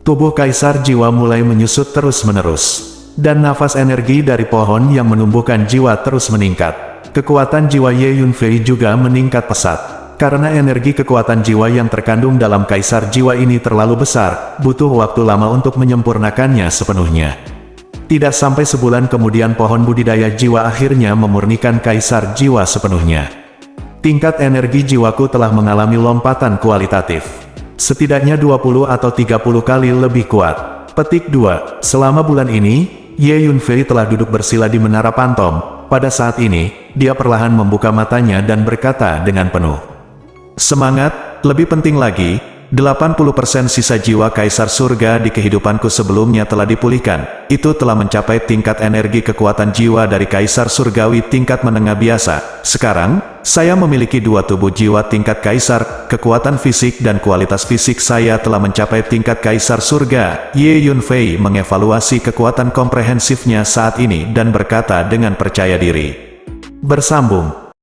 S1: Tubuh Kaisar Jiwa mulai menyusut terus-menerus. Dan nafas energi dari pohon yang menumbuhkan jiwa terus meningkat. Kekuatan jiwa Ye Yunfei juga meningkat pesat. Karena energi kekuatan jiwa yang terkandung dalam Kaisar Jiwa ini terlalu besar, butuh waktu lama untuk menyempurnakannya sepenuhnya. Tidak sampai sebulan kemudian pohon budidaya jiwa akhirnya memurnikan Kaisar Jiwa sepenuhnya. Tingkat energi jiwaku telah mengalami lompatan kualitatif. Setidaknya 20 atau 30 kali lebih kuat. Petik 2, selama bulan ini, Ye Yunfei telah duduk bersila di Menara Pantom. Pada saat ini, dia perlahan membuka matanya dan berkata dengan penuh semangat, lebih penting lagi, 80% sisa jiwa Kaisar Surga di kehidupanku sebelumnya telah dipulihkan. Itu telah mencapai tingkat energi kekuatan jiwa dari Kaisar Surgawi tingkat menengah biasa. Sekarang, saya memiliki 2 tubuh jiwa tingkat Kaisar, kekuatan fisik dan kualitas fisik saya telah mencapai tingkat Kaisar Surga. Ye Yunfei mengevaluasi kekuatan komprehensifnya saat ini dan berkata dengan percaya diri. Bersambung.